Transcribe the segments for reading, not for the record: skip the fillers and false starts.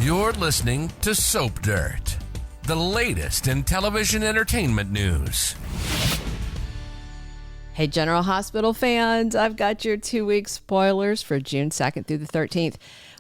You're listening to Soap Dirt, the latest in television entertainment news. Hey, General Hospital fans, I've got your 2-week spoilers for June 2nd through the 13th.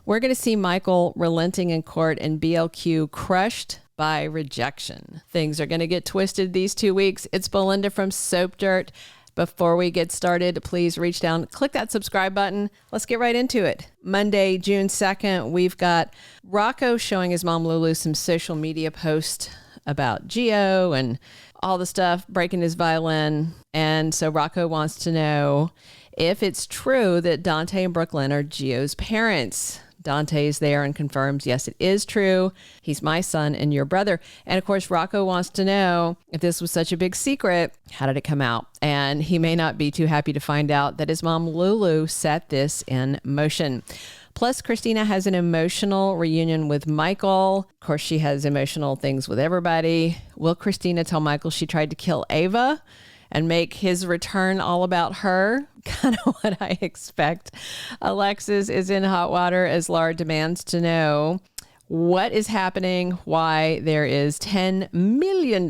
We're going to see Michael relenting in court and BLQ crushed by rejection. Things are going to get twisted these 2 weeks. It's Belinda from Soap Dirt. Before we get started, please reach down, click that subscribe button. Let's get right into it. Monday, June 2nd, we've got Rocco showing his mom Lulu some social media posts about Gio and all the stuff, breaking his violin. And so Rocco wants to know if it's true that Dante and Brook Lynn are Gio's parents. Dante's there and confirms, yes, it is true. He's my son and your brother. And of course, Rocco wants to know if this was such a big secret, how did it come out? And he may not be too happy to find out that his mom, Lulu, set this in motion. Plus, Christina has an emotional reunion with Michael. Of course, she has emotional things with everybody. Will Christina tell Michael she tried to kill Ava and make his return all about her? Kind of what I expect. Alexis is in hot water as Laura demands to know what is happening, why there is $10 million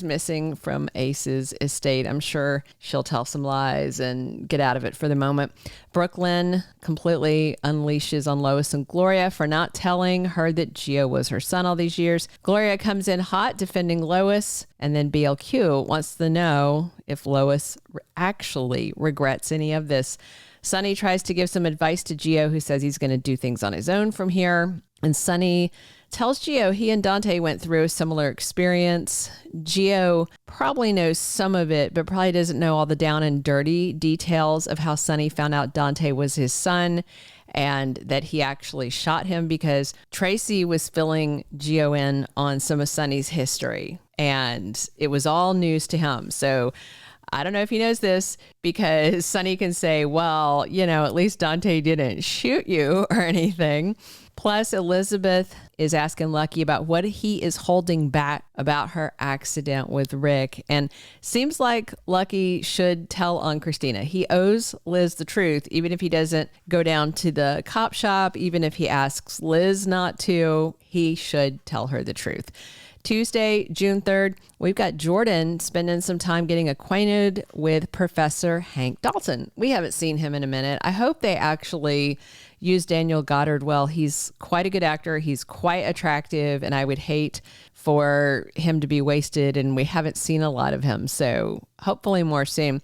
missing from Ace's estate. I'm sure she'll tell some lies and get out of it for the moment. Brook Lynn completely unleashes on Lois and Gloria for not telling her that Gio was her son all these years. Gloria comes in hot defending Lois, and then BLQ wants to know if Lois actually regrets any of this. Sonny tries to give some advice to Gio, who says he's going to do things on his own from here. And Sonny tells Gio he and Dante went through a similar experience. Gio probably knows some of it, but probably doesn't know all the down and dirty details of how Sonny found out Dante was his son and that he actually shot him, because Tracy was filling Gio in on some of Sonny's history and it was all news to him. So I don't know if he knows this, because Sonny can say, well, you know, at least Dante didn't shoot you or anything. Plus, Elizabeth is asking Lucky about what he is holding back about her accident with Rick. And seems like Lucky should tell on Christina. He owes Liz the truth, even if he doesn't go down to the cop shop, even if he asks Liz not to, he should tell her the truth. Tuesday, June 3rd, we've got Jordan spending some time getting acquainted with Professor Hank Dalton. We haven't seen him in a minute. I hope they actually use Daniel Goddard well. He's quite a good actor. He's quite attractive, and I would hate for him to be wasted, and we haven't seen a lot of him. So hopefully more soon.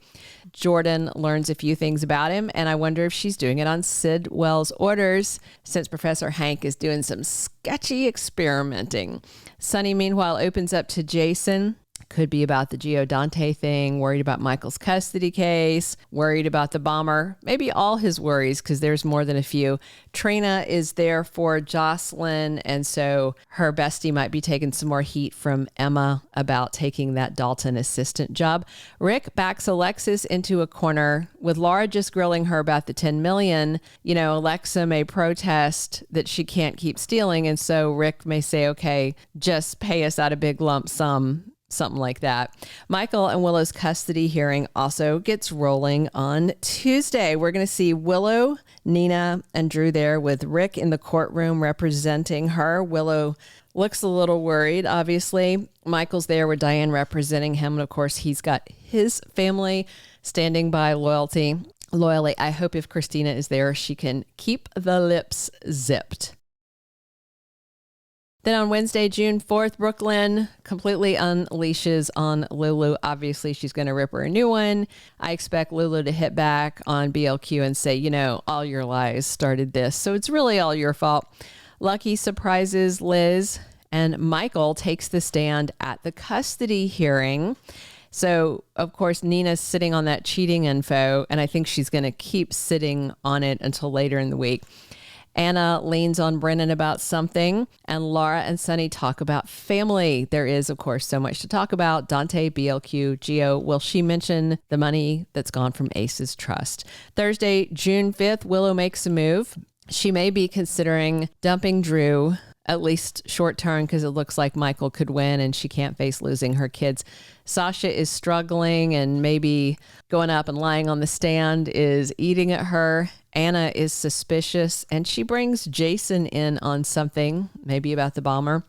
Jordan learns a few things about him, and I wonder if she's doing it on Sid Wells' orders, since Professor Hank is doing some sketchy experimenting. Sonny, meanwhile, opens up to Jason. Could be about the Gio Dante thing, worried about Michael's custody case, worried about the bomber, maybe all his worries, because there's more than a few. Trina is there for Jocelyn, and so her bestie might be taking some more heat from Emma about taking that Dalton assistant job. Rick backs Alexis into a corner with Laura just grilling her about the $10 million. You know, Alexa may protest that she can't keep stealing, and so Rick may say, okay, just pay us out a big lump sum. Something like that. Michael and Willow's custody hearing also gets rolling on Tuesday. We're going to see Willow, Nina, and Drew there with Rick in the courtroom representing her. Willow looks a little worried, obviously. Michael's there with Diane representing him. And of course, he's got his family standing by loyally. I hope if Christina is there, she can keep the lips zipped. Then on Wednesday, June 4th, Brook Lynn completely unleashes on Lulu. Obviously, she's going to rip her a new one. I expect Lulu to hit back on BLQ and say, you know, all your lies started this, so it's really all your fault. Lucky surprises Liz, and Michael takes the stand at the custody hearing. So, of course, Nina's sitting on that cheating info, and I think she's going to keep sitting on it until later in the week. Anna leans on Brennan about something, and Laura and Sonny talk about family. There is, of course, so much to talk about. Dante, BLQ, Gio. Will she mention the money that's gone from Ace's trust? Thursday, June 5th, Willow makes a move. She may be considering dumping Drew at least short term, because it looks like Michael could win and she can't face losing her kids. Sasha is struggling, and maybe going up and lying on the stand is eating at her. Anna is suspicious, and she brings Jason in on something, maybe about the bomber.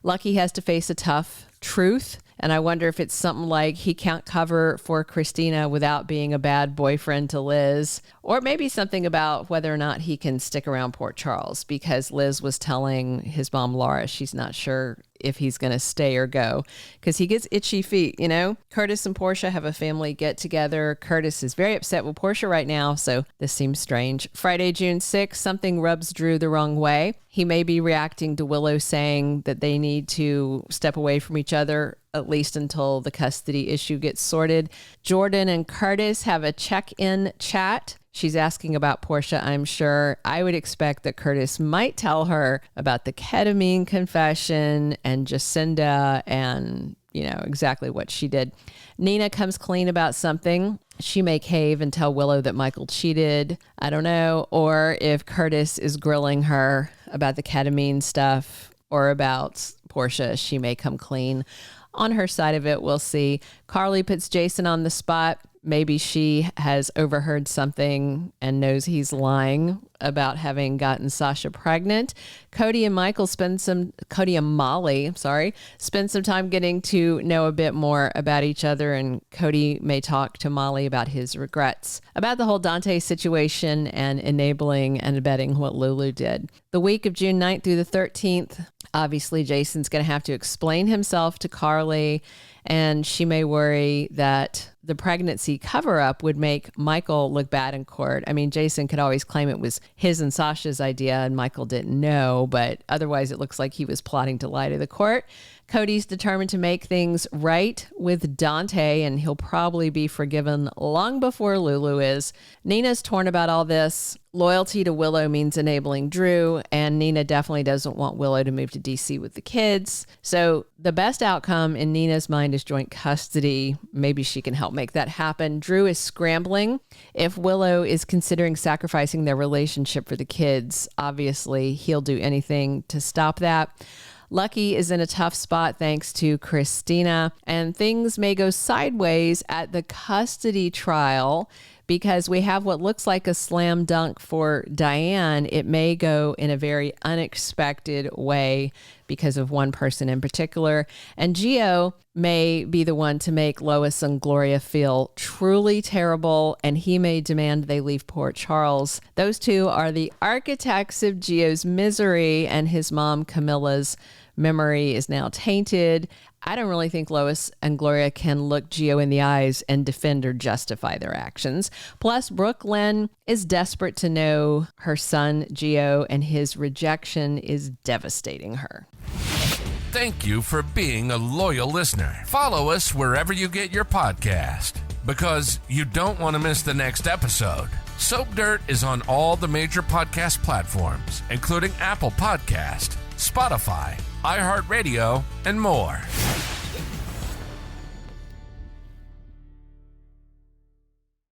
Lucky has to face a tough truth, and I wonder if it's something like he can't cover for Christina without being a bad boyfriend to Liz, or maybe something about whether or not he can stick around Port Charles, because Liz was telling his mom Laura she's not sure if he's going to stay or go, because he gets itchy feet, you know? Curtis and Portia have a family get together. Curtis is very upset with Portia right now, so this seems strange. Friday, June 6th, something rubs Drew the wrong way. He may be reacting to Willow saying that they need to step away from each other, at least until the custody issue gets sorted. Jordan and Curtis have a check-in chat. She's asking about Portia, I'm sure. I would expect that Curtis might tell her about the ketamine confession and Jacinda and, exactly what she did. Nina comes clean about something. She may cave and tell Willow that Michael cheated. I don't know. Or if Curtis is grilling her about the ketamine stuff or about Portia, she may come clean on her side of it. We'll see. Carly puts Jason on the spot. Maybe she has overheard something and knows he's lying about having gotten Sasha pregnant. Cody and Molly spend some time getting to know a bit more about each other, and Cody may talk to Molly about his regrets about the whole Dante situation and enabling and abetting what Lulu did. The week of June 9th through the 13th, obviously Jason's going to have to explain himself to Carly, and she may worry that the pregnancy cover-up would make Michael look bad in court. I mean, Jason could always claim it was his and Sasha's idea and Michael didn't know, but otherwise it looks like he was plotting to lie to the court. Cody's determined to make things right with Dante, and he'll probably be forgiven long before Lulu is. Nina's torn about all this. Loyalty to Willow means enabling Drew, and Nina definitely doesn't want Willow to move to DC with the kids. So the best outcome in Nina's mind is joint custody. Maybe she can help make that happen. Drew is scrambling. If Willow is considering sacrificing their relationship for the kids, obviously he'll do anything to stop that. Lucky is in a tough spot thanks to Christina, and things may go sideways at the custody trial because we have what looks like a slam dunk for Diane. It may go in a very unexpected way because of one person in particular. And Gio may be the one to make Lois and Gloria feel truly terrible, and he may demand they leave Port Charles. Those two are the architects of Gio's misery, and his mom, Camilla's memory is now tainted. I don't really think Lois and Gloria can look Gio in the eyes and defend or justify their actions. Plus, Brook Lynn is desperate to know her son, Gio, and his rejection is devastating her. Thank you for being a loyal listener. Follow us wherever you get your podcast, because you don't want to miss the next episode. Soap Dirt is on all the major podcast platforms, including Apple Podcast, Spotify, iHeartRadio, and more.